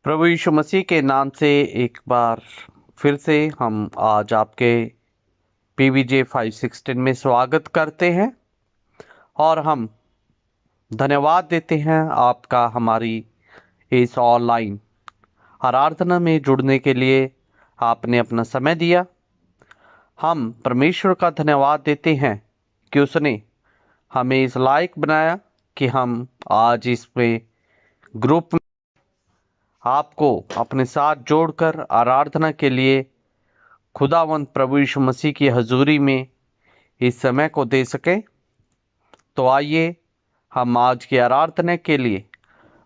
प्रभु यीशु मसीह के नाम से एक बार फिर से हम आज आपके PVJ 516 में स्वागत करते हैं और हम धन्यवाद देते हैं आपका हमारी इस ऑनलाइन आराधना में जुड़ने के लिए आपने अपना समय दिया। हम परमेश्वर का धन्यवाद देते हैं कि उसने हमें इस लायक बनाया कि हम आज इसमें ग्रुप में आपको अपने साथ जोड़कर आराधना के लिए खुदावंद प्रभु यीशु मसीह की हजूरी में इस समय को दे सकें। तो आइए हम आज की आराधना के लिए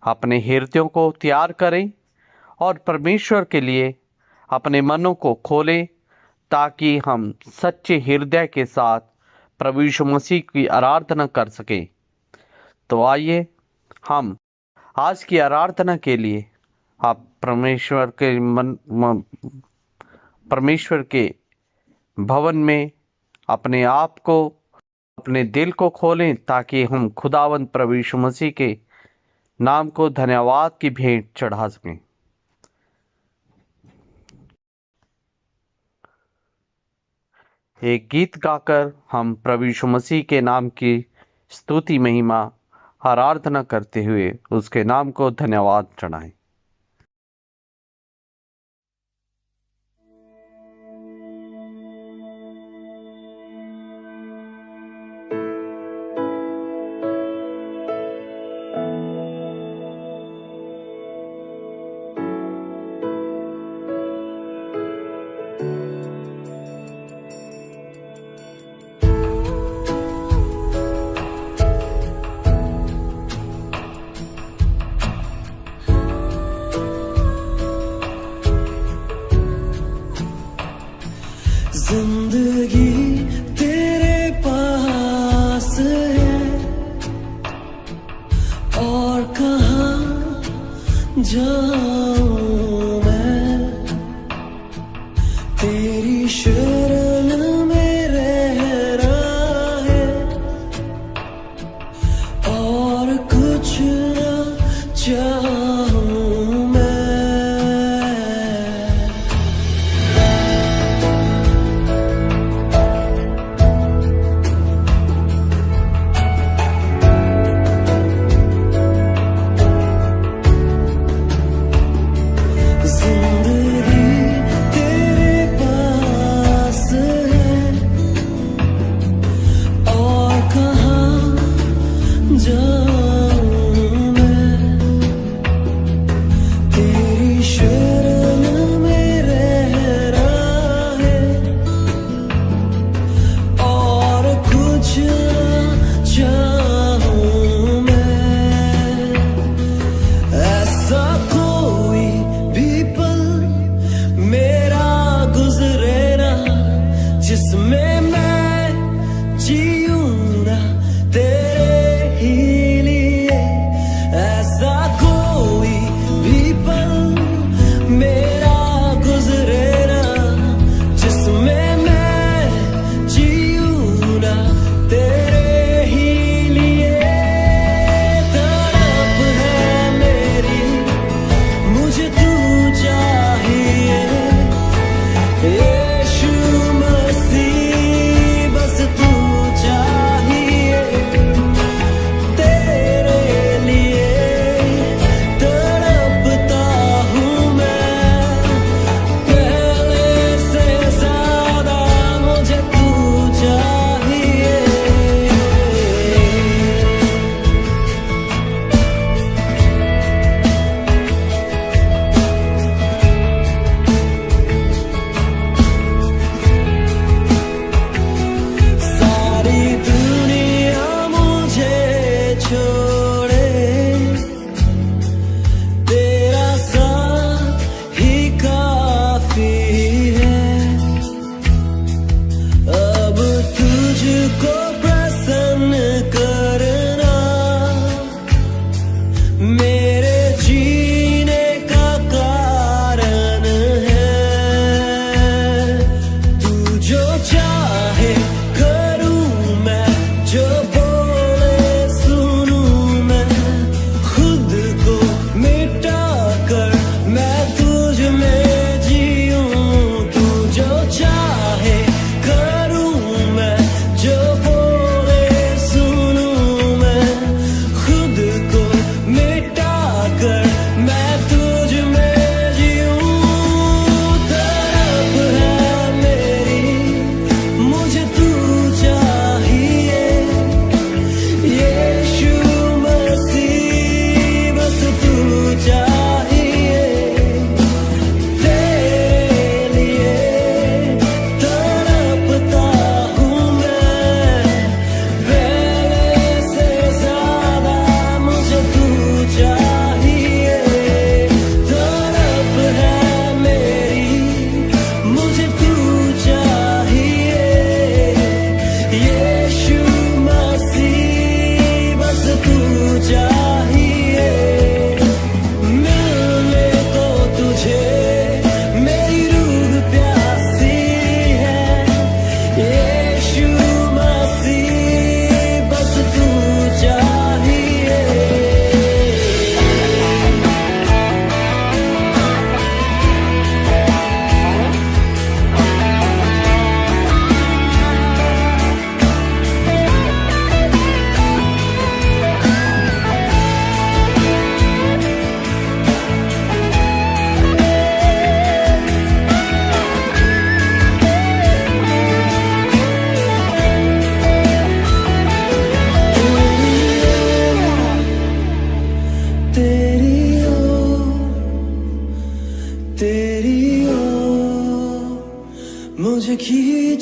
अपने हृदयों को तैयार करें और परमेश्वर के लिए अपने मनों को खोलें ताकि हम सच्चे हृदय के साथ प्रभु यीशु मसीह की आराधना कर सकें। तो आइए हम आज की आराधना के लिए आप परमेश्वर के भवन में अपने आप को, अपने दिल को खोलें ताकि हम खुदावंद प्रभु यीशु मसीह के नाम को धन्यवाद की भेंट चढ़ा सकें। एक गीत गाकर हम प्रभु यीशु मसीह के नाम की स्तुति महिमा आराधना करते हुए उसके नाम को धन्यवाद चढ़ाएं। जिंदगी तेरे पास है और कहाँ जाऊं मैं, तेरी शरण में रहना है और कुछ ना चाहूं मैं।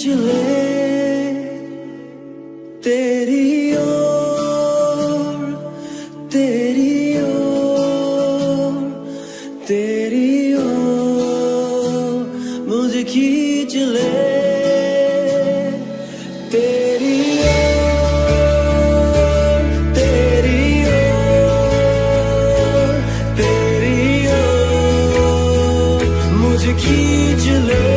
खींच ले तेरी ओर, तेरी ओर, तेरी ओर मुझे खींच ले तेरी ओर, तेरी ओर, तेरी ओर मुझे खींच ले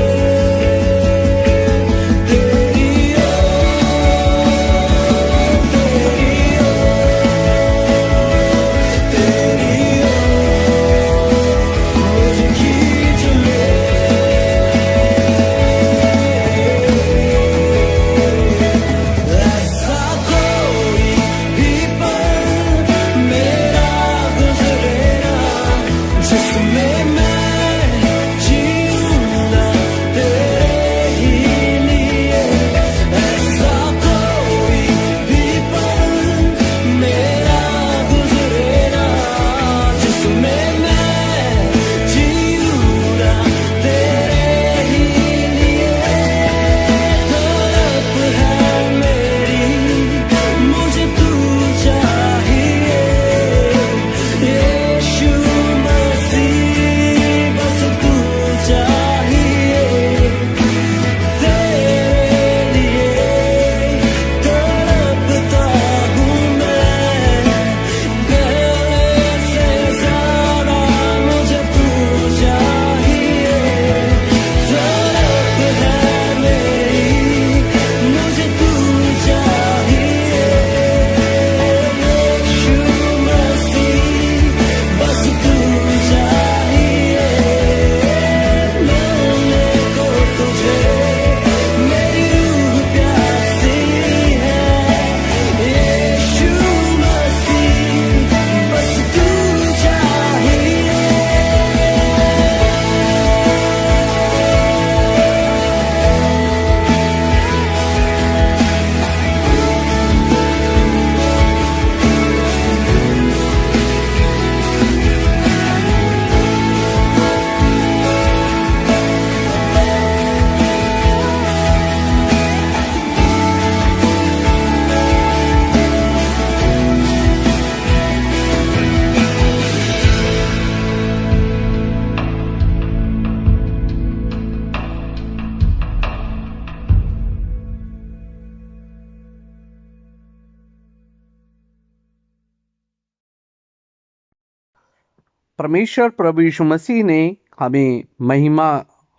परमेश्वर प्रभु यीशु मसीह ने हमें महिमा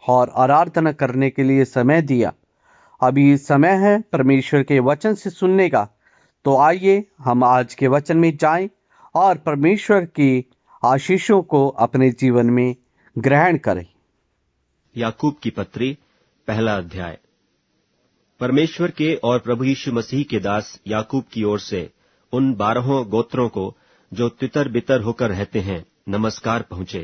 और आराधना करने के लिए समय दिया। अभी समय है परमेश्वर के वचन से सुनने का। तो आइए हम आज के वचन में जाएं और परमेश्वर की आशीषों को अपने जीवन में ग्रहण करें। याकूब की पत्री पहला अध्याय। परमेश्वर के और प्रभु यीशु मसीह के दास याकूब की ओर से उन 12 गोत्रों को जो तितर बितर होकर रहते हैं नमस्कार पहुंचे।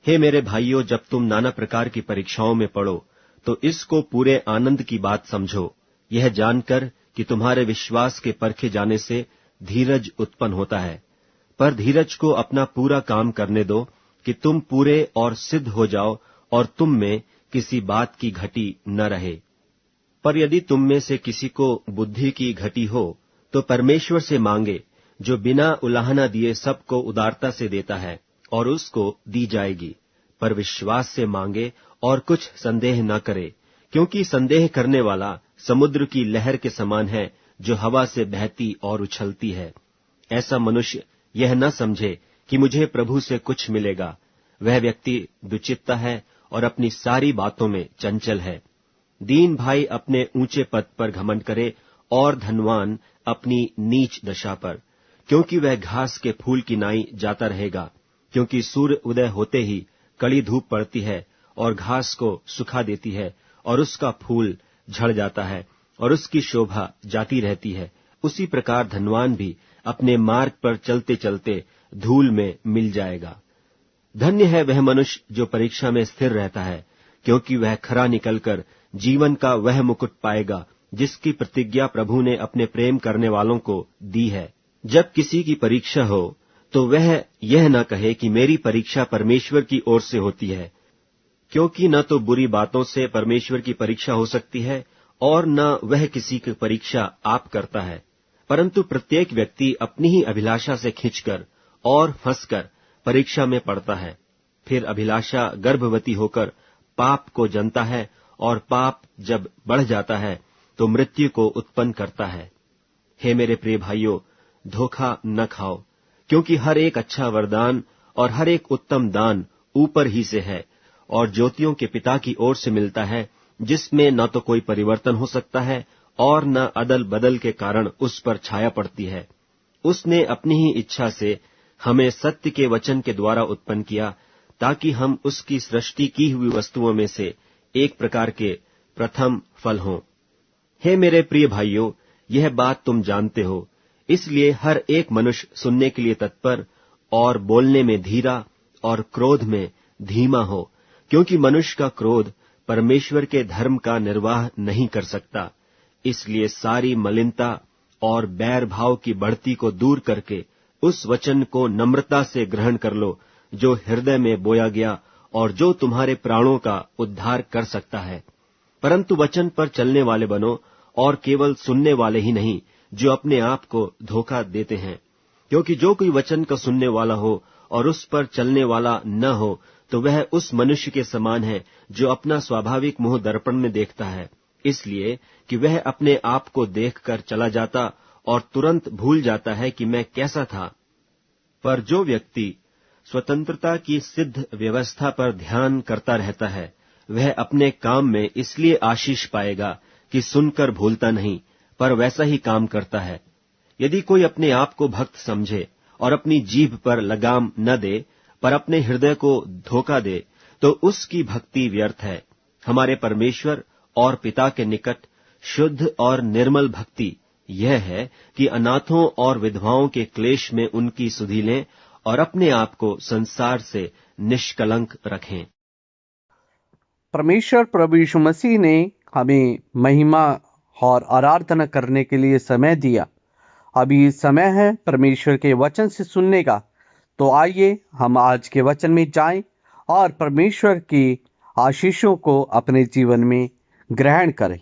हे मेरे भाइयों, जब तुम नाना प्रकार की परीक्षाओं में पड़ो तो इसको पूरे आनंद की बात समझो, यह जानकर कि तुम्हारे विश्वास के परखे जाने से धीरज उत्पन्न होता है। पर धीरज को अपना पूरा काम करने दो कि तुम पूरे और सिद्ध हो जाओ और तुम में किसी बात की घटी न रहे। पर यदि तुम में से किसी को बुद्धि की घटी हो तो परमेश्वर से मांगे, जो बिना उलाहना दिए सबको उदारता से देता है और उसको दी जाएगी। पर विश्वास से मांगे और कुछ संदेह न करे, क्योंकि संदेह करने वाला समुद्र की लहर के समान है जो हवा से बहती और उछलती है। ऐसा मनुष्य यह न समझे कि मुझे प्रभु से कुछ मिलेगा। वह व्यक्ति दुचित्ता है और अपनी सारी बातों में चंचल है। दीन भाई अपने ऊंचे पद पर घमंड करे और धनवान अपनी नीच दशा पर, क्योंकि वह घास के फूल की नाई जाता रहेगा। क्योंकि सूर्य उदय होते ही कड़ी धूप पड़ती है और घास को सुखा देती है और उसका फूल झड़ जाता है और उसकी शोभा जाती रहती है। उसी प्रकार धनवान भी अपने मार्ग पर चलते चलते धूल में मिल जाएगा। धन्य है वह मनुष्य जो परीक्षा में स्थिर रहता है, क्योंकि वह खरा निकलकर जीवन का वह मुकुट पाएगा जिसकी प्रतिज्ञा प्रभु ने अपने प्रेम करने वालों को दी है। जब किसी की परीक्षा हो तो वह यह न कहे कि मेरी परीक्षा परमेश्वर की ओर से होती है, क्योंकि न तो बुरी बातों से परमेश्वर की परीक्षा हो सकती है और न वह किसी की परीक्षा आप करता है, परंतु प्रत्येक व्यक्ति अपनी ही अभिलाषा से खिंचकर और फंसकर परीक्षा में पड़ता है। फिर अभिलाषा गर्भवती होकर पाप को जनता है और पाप जब बढ़ जाता है तो मृत्यु को उत्पन्न करता है। हे मेरे प्रिय भाइयों, धोखा न खाओ, क्योंकि हर एक अच्छा वरदान और हर एक उत्तम दान ऊपर ही से है और ज्योतियों के पिता की ओर से मिलता है, जिसमें न तो कोई परिवर्तन हो सकता है और न अदल बदल के कारण उस पर छाया पड़ती है। उसने अपनी ही इच्छा से हमें सत्य के वचन के द्वारा उत्पन्न किया, ताकि हम उसकी सृष्टि की हुई वस्तुओं में से एक प्रकार के प्रथम फल हों। हे मेरे प्रिय भाइयों, यह बात तुम जानते हो, इसलिए हर एक मनुष्य सुनने के लिए तत्पर और बोलने में धीरा और क्रोध में धीमा हो, क्योंकि मनुष्य का क्रोध परमेश्वर के धर्म का निर्वाह नहीं कर सकता। इसलिए सारी मलिनता और बैर भाव की बढ़ती को दूर करके उस वचन को नम्रता से ग्रहण कर लो, जो हृदय में बोया गया और जो तुम्हारे प्राणों का उद्धार कर सकता है। परंतु वचन पर चलने वाले बनो और केवल सुनने वाले ही नहीं, जो अपने आप को धोखा देते हैं। क्योंकि जो कोई वचन का सुनने वाला हो और उस पर चलने वाला न हो, तो वह उस मनुष्य के समान है जो अपना स्वाभाविक मुंह दर्पण में देखता है, इसलिए कि वह अपने आप को देखकर चला जाता और तुरंत भूल जाता है कि मैं कैसा था। पर जो व्यक्ति स्वतंत्रता की सिद्ध व्यवस्था पर ध्यान करता रहता है, वह अपने काम में इसलिए आशीष पाएगा कि सुनकर भूलता नहीं, पर वैसा ही काम करता है। यदि कोई अपने आप को भक्त समझे और अपनी जीभ पर लगाम न दे, पर अपने हृदय को धोखा दे, तो उसकी भक्ति व्यर्थ है। हमारे परमेश्वर और पिता के निकट शुद्ध और निर्मल भक्ति यह है कि अनाथों और विधवाओं के क्लेश में उनकी सुधि लें और अपने आप को संसार से निष्कलंक रखें। परमेश्वर प्रभु यीशु मसीह ने हमें महिमा और आराधना करने के लिए समय दिया। अभी समय है परमेश्वर के वचन से सुनने का। तो आइए हम आज के वचन में जाएं और परमेश्वर की आशीषों को अपने जीवन में ग्रहण करें।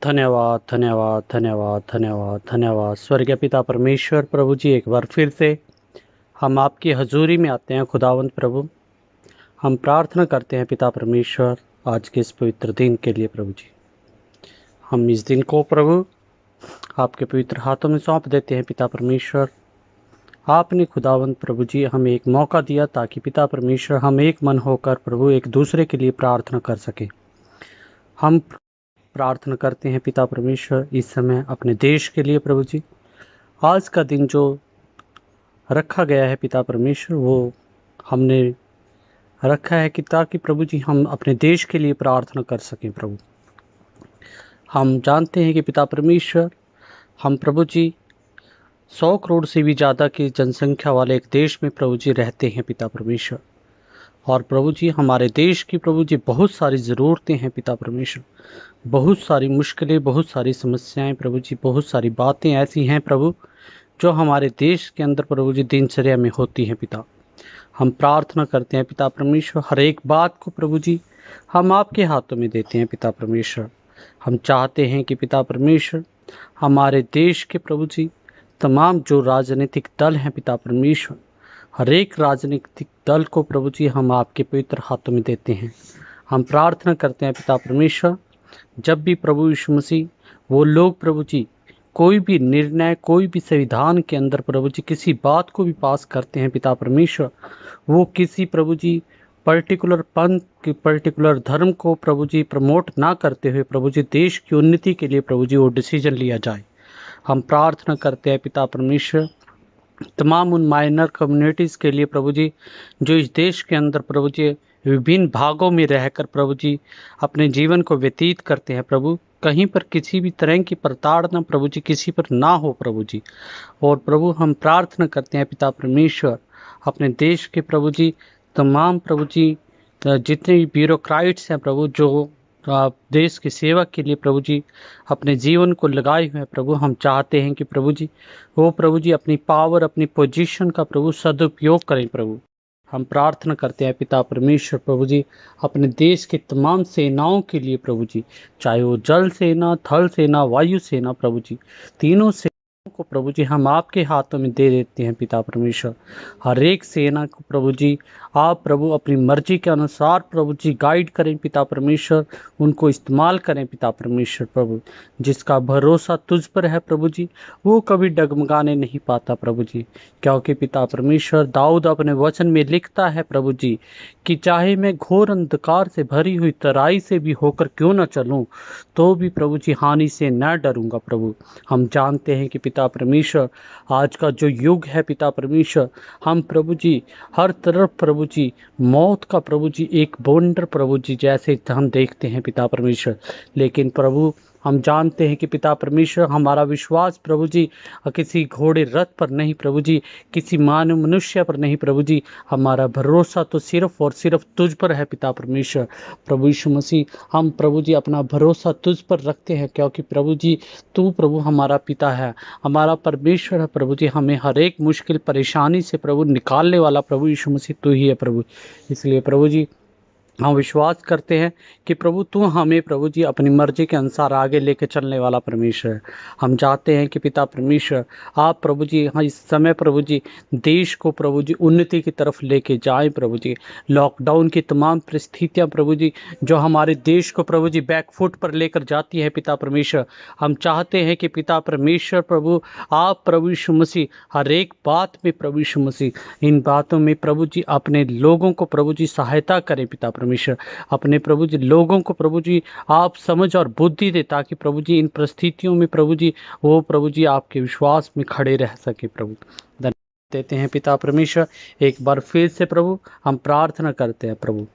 धन्यवाद धन्यवाद धन्यवाद धन्यवाद धन्यवाद स्वर्गीय पिता परमेश्वर प्रभु जी, एक बार फिर से हम आपकी हजूरी में आते हैं। खुदावंत प्रभु, हम प्रार्थना करते हैं पिता परमेश्वर आज के इस पवित्र दिन के लिए। प्रभु जी, हम इस दिन को प्रभु आपके पवित्र हाथों में सौंप देते हैं। पिता परमेश्वर, आपने खुदावंत प्रभु जी हमें एक मौका दिया ताकि पिता परमेश्वर हम एक मन होकर प्रभु एक दूसरे के लिए प्रार्थना कर सकें। हम प्रार्थना करते हैं पिता परमेश्वर इस समय अपने देश के लिए। प्रभु जी, आज का दिन जो रखा गया है पिता परमेश्वर, वो हमने रखा है कि ताकि प्रभु जी हम अपने देश के लिए प्रार्थना कर सकें। प्रभु, हम जानते हैं कि पिता परमेश्वर हम प्रभु जी 100 करोड़ से भी ज़्यादा की जनसंख्या वाले एक देश में प्रभु जी रहते हैं पिता परमेश्वर। और प्रभु जी हमारे देश की प्रभु जी बहुत सारी ज़रूरतें हैं पिता परमेश्वर, बहुत सारी मुश्किलें, बहुत सारी समस्याएं प्रभु जी, बहुत सारी बातें ऐसी हैं प्रभु जो हमारे देश के अंदर प्रभु जी दिनचर्या में होती हैं। पिता, हम प्रार्थना करते हैं पिता परमेश्वर, हर एक बात को प्रभु जी हम आपके हाथों में देते हैं। पिता परमेश्वर, हम चाहते हैं कि पिता परमेश्वर हमारे देश के प्रभु जी तमाम जो राजनीतिक दल हैं पिता परमेश्वर, हर एक राजनीतिक दल को प्रभु जी हम आपके पवित्र हाथों में देते हैं। हम प्रार्थना करते हैं पिता परमेश्वर, जब भी प्रभु यीशु मसीह वो लोग प्रभु जी कोई भी निर्णय, कोई भी संविधान के अंदर प्रभु जी किसी बात को भी पास करते हैं पिता परमेश्वर, वो किसी प्रभु जी पर्टिकुलर पंथ की पर्टिकुलर धर्म को प्रभु जी प्रमोट ना करते हुए प्रभु जी देश की उन्नति के लिए प्रभु जी वो डिसीजन लिया जाए। हम प्रार्थना करते हैं पिता परमेश्वर तमाम उन माइनर कम्युनिटीज़ के लिए प्रभु जी जो इस देश के अंदर प्रभु जी विभिन्न भागों में रहकर प्रभु जी अपने जीवन को व्यतीत करते हैं। प्रभु, कहीं पर किसी भी तरह की प्रताड़ना प्रभु जी किसी पर ना हो प्रभु जी। और प्रभु, हम प्रार्थना करते हैं पिता परमेश्वर अपने देश के प्रभु जी तमाम प्रभु जी जितने भी ब्यूरोक्राइट्स हैं प्रभु जो देश की सेवा के लिए प्रभु जी अपने जीवन को लगाए हुए हैं प्रभु, हम चाहते हैं कि प्रभु जी वो प्रभु जी अपनी पावर, अपनी पोजीशन का प्रभु सदुपयोग करें। प्रभु, हम प्रार्थना करते हैं पिता परमेश्वर प्रभु जी अपने देश के तमाम सेनाओं के लिए प्रभु जी, चाहे वो जल सेना, थल सेना, वायु सेना प्रभु जी, तीनों सेनाओं को प्रभु जी हम आपके हाथों में दे देते हैं पिता परमेश्वर। हर एक सेना को प्रभु जी आप प्रभु अपनी मर्जी के अनुसार प्रभु जी गाइड करें पिता परमेश्वर, उनको इस्तेमाल करें पिता परमेश्वर प्रभु। जिसका भरोसा तुझ पर है प्रभु जी वो कभी डगमगाने नहीं पाता प्रभु जी, क्योंकि पिता परमेश्वर दाऊद अपने वचन में लिखता है प्रभु जी कि चाहे मैं घोर अंधकार से भरी हुई तराई से भी होकर क्यों न चलूं तो भी प्रभु जी हानि से न डरूंगा प्रभु। हम जानते हैं कि पिता परमेश्वर आज का जो युग है पिता परमेश्वर, हम प्रभु जी हर तरफ प्रभु जी मौत का प्रभु जी एक बवंडर प्रभु जी जैसे हम देखते हैं पिता परमेश्वर, लेकिन प्रभु हम जानते हैं कि पिता परमेश्वर हमारा विश्वास प्रभु जी किसी घोड़े रथ पर नहीं प्रभु जी, किसी मानव मनुष्य पर नहीं प्रभु जी, हमारा भरोसा तो सिर्फ और सिर्फ तुझ पर है पिता परमेश्वर। प्रभु यीशु मसीह हम प्रभु जी अपना भरोसा तुझ पर रखते हैं, क्योंकि प्रभु जी तू प्रभु हमारा पिता है, हमारा परमेश्वर है प्रभु जी। हमें हर एक मुश्किल परेशानी से प्रभु निकालने वाला प्रभु यीशु मसीह तू ही है प्रभु। इसलिए प्रभु जी हम विश्वास करते हैं कि प्रभु तू हमें प्रभु जी अपनी मर्जी के अनुसार आगे लेके चलने वाला परमेश्वर है। हम चाहते हैं कि पिता परमेश्वर आप प्रभु जी हाँ इस समय प्रभु जी देश को प्रभु जी उन्नति की तरफ लेके जाएं प्रभु जी। लॉकडाउन की तमाम परिस्थितियां प्रभु जी जो हमारे देश को प्रभु जी बैकफुट पर लेकर जाती है पिता परमेश्वर, हम चाहते हैं कि पिता परमेश्वर प्रभु आप प्रभु यीशु मसीह हर एक बात में प्रभु यीशु मसीह इन बातों में प्रभु जी अपने लोगों को प्रभु जी सहायता करें पिता परमेश्वर। अपने प्रभु जी लोगों को प्रभु जी आप समझ और बुद्धि दे, ताकि प्रभु जी इन परिस्थितियों में प्रभु जी वो प्रभु जी आपके विश्वास में खड़े रह सके प्रभु। धन्यवाद देते हैं पिता परमेश्वर। एक बार फिर से प्रभु हम प्रार्थना करते हैं प्रभु,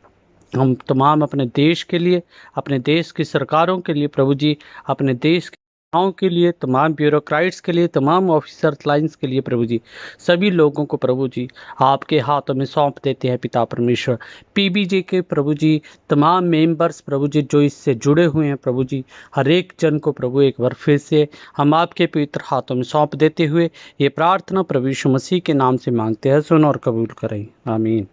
हम तमाम अपने देश के लिए, अपने देश की सरकारों के लिए प्रभु जी, अपने देश के लिए, तमाम ब्यूरोक्रेट्स के लिए, तमाम ऑफिसर लाइन्स के लिए प्रभु जी, सभी लोगों को प्रभु जी आपके हाथों में सौंप देते हैं पिता परमेश्वर। पीबीजे के प्रभु जी तमाम मेंबर्स प्रभु जी जो इससे जुड़े हुए हैं प्रभु जी, हर एक जन को प्रभु एक बार फिर से हम आपके पवित्र हाथों में सौंप देते हुए ये प्रार्थना प्रभु यीशु मसीह के नाम से मांगते हैं, सुन और कबूल करें, आमीन।